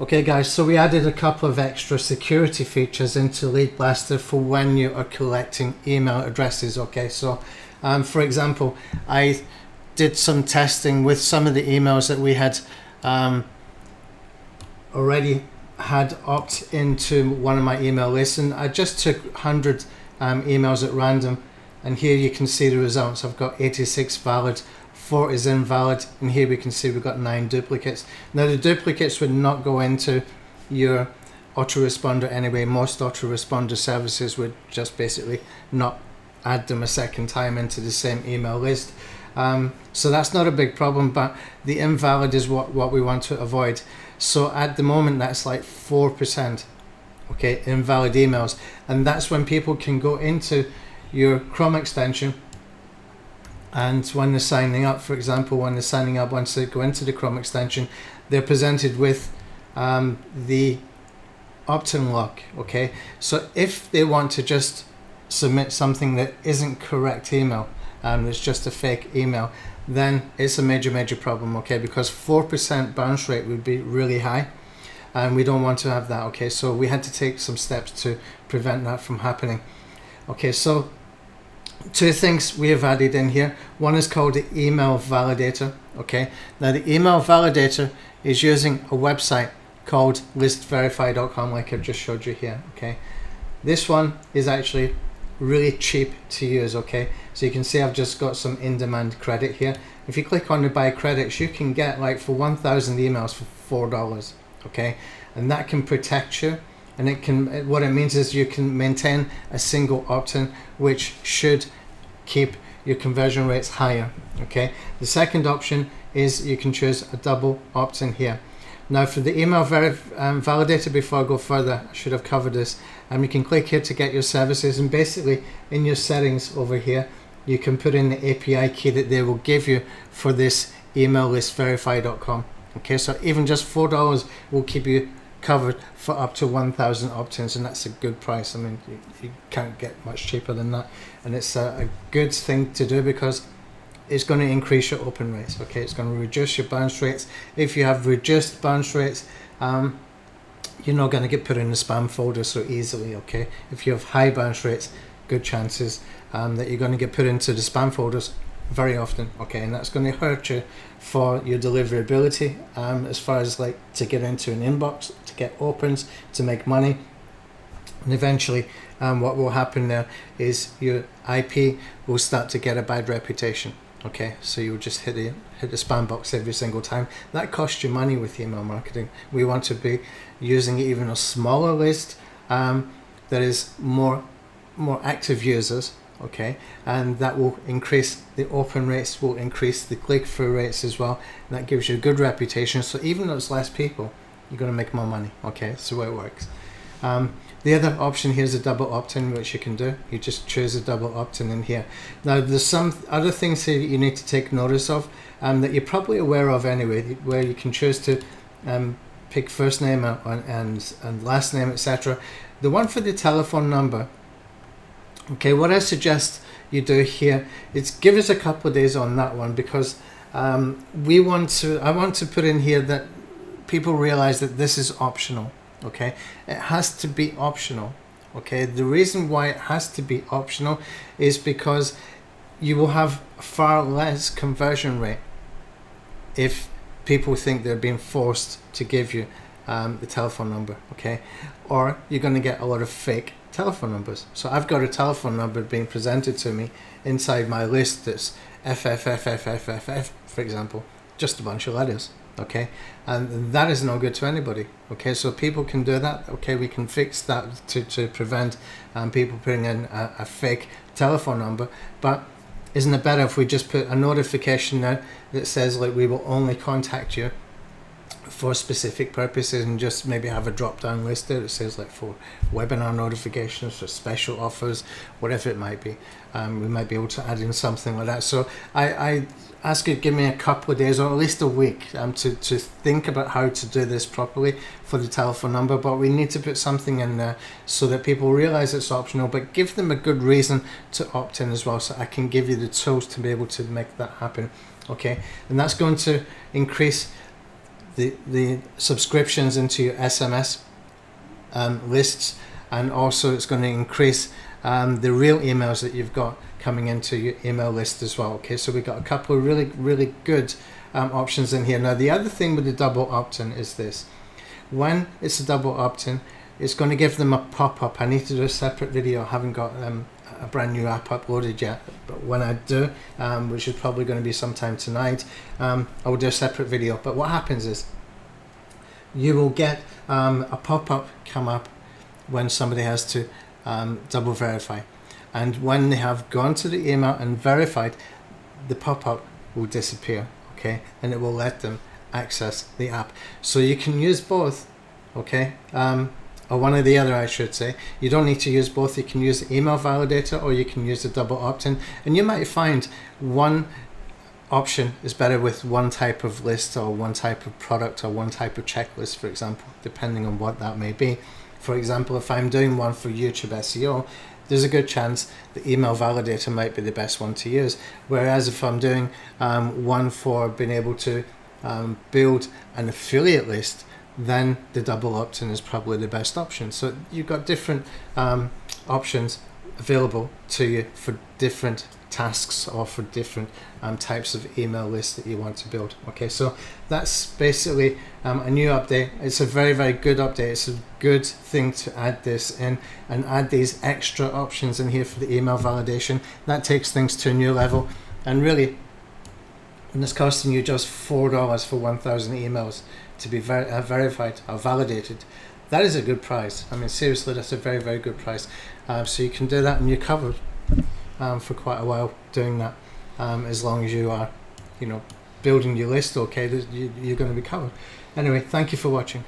Okay guys, so we added a couple of extra security features into LeadBlasta for when you are collecting email addresses. Okay, so for example, I did some testing with some of the emails that we had already had opt into one of my email lists, and I just took 100 emails at random, and here you can see the results. I've got 86 valid, 4 is invalid, and here we can see we've got 9 duplicates. Now the duplicates would not go into your autoresponder anyway. Most autoresponder services would just basically not add them a second time into the same email list. So that's not a big problem, but the invalid is what we want to avoid. So at the moment that's like 4%, okay, invalid emails, and that's when people can go into your Chrome extension, and when they're signing up, for example, when they're signing up, once they go into the Chrome extension, they're presented with the Optin lock. Okay, so if they want to just submit something that isn't correct email, it's just a fake email, then it's a major problem. Okay, because 4% bounce rate would be really high, and we don't want to have that. Okay, so we had to take some steps to prevent that from happening. Okay, so 2 things we have added in here. One is called the email validator. Okay, now the email validator is using a website called listverify.com, like I've just showed you here. Okay, this one is actually really cheap to use. Okay, so you can see I've just got some in-demand credit here. If you click on the buy credits, you can get, like, for 1,000 emails for $4. Okay, and that can protect you. And it can, what it means is you can maintain a single opt-in, which should keep your conversion rates higher. Okay. The second option is you can choose a double opt-in here. Now for the email validator, before I go further, I should have covered this. You can click here to get your services, and basically in your settings over here, you can put in the API key that they will give you for this email listverify.com. Okay, so even just $4 will keep you covered for up to 1,000 opt-ins, and that's a good price. I mean, you can't get much cheaper than that, and it's a good thing to do because it's going to increase your open rates. Okay, it's going to reduce your bounce rates. If you have reduced bounce rates, you're not going to get put in the spam folder so easily. Okay, if you have high bounce rates, good chances that you're going to get put into the spam folders very often. Okay, and that's going to hurt you for your deliverability, as far as, like, to get into an inbox, to get opens, to make money. And eventually what will happen there is your IP will start to get a bad reputation. Okay, so you'll just hit the spam box every single time. That costs you money with email marketing. We want to be using even a smaller list that is more active users. Okay, and that will increase the open rates, will increase the click-through rates as well, and that gives you a good reputation. So even though it's less people, you're going to make more money. Okay, that's the way it works. The other option here is a double opt-in, which you can do. You just choose a double opt-in in here. Now there's some other things here that you need to take notice of, that you're probably aware of anyway, where you can choose to pick first name and last name, etc. The one for the telephone number, okay, what I suggest you do here is give us a couple of days on that one, because I want to put in here that people realize that this is optional. Okay, it has to be optional. Okay, the reason why it has to be optional is because you will have far less conversion rate if people think they're being forced to give you the telephone number. Okay, or you're going to get a lot of fake telephone numbers. So I've got a telephone number being presented to me inside my list that's FFFFFFF, for example, just a bunch of letters. Okay, and that is no good to anybody. Okay, so people can do that. Okay, we can fix that to prevent people putting in a fake telephone number. But isn't it better if we just put a notification now that says, like, we will only contact you for specific purposes, and just maybe have a drop down list there that says, like, for webinar notifications, for special offers, whatever it might be. We might be able to add in something like that. So I ask you to give me a couple of days, or at least a week, to think about how to do this properly for the telephone number. But we need to put something in there so that people realize it's optional, but give them a good reason to opt in as well, so I can give you the tools to be able to make that happen. Okay, and that's going to increase the subscriptions into your SMS lists, and also it's going to increase the real emails that you've got coming into your email list as well. Okay, so we've got a couple of really good options in here. Now the other thing with the double opt-in is this: when it's a double opt-in, it's going to give them a pop-up. I need to do a separate video. I haven't got a brand new app uploaded yet, but when I do, which is probably going to be sometime tonight, I will do a separate video. But what happens is you will get a pop-up come up when somebody has to double verify, and when they have gone to the email and verified, the pop-up will disappear. Okay, and it will let them access the app. So you can use both. Okay, or one or the other, I should say. You don't need to use both. You can use the email validator, or you can use the double opt-in, and you might find one option is better with one type of list or one type of product or one type of checklist, for example, depending on what that may be. For example, if I'm doing one for YouTube SEO, there's a good chance the email validator might be the best one to use. Whereas if I'm doing one for being able to build an affiliate list, then the double opt-in is probably the best option. So you've got different options available to you for different tasks or for different types of email lists that you want to build. Okay, so that's basically a new update. It's a very good update. It's a good thing to add this in and add these extra options in here for the email validation. That takes things to a new level, and really, when it's costing you just $4 for 1,000 emails to be verified or validated, that is a good price. I mean, seriously, that's a very good price. So you can do that, and you're covered for quite a while doing that. As long as you are, building your list, okay, you're going to be covered. Anyway, thank you for watching.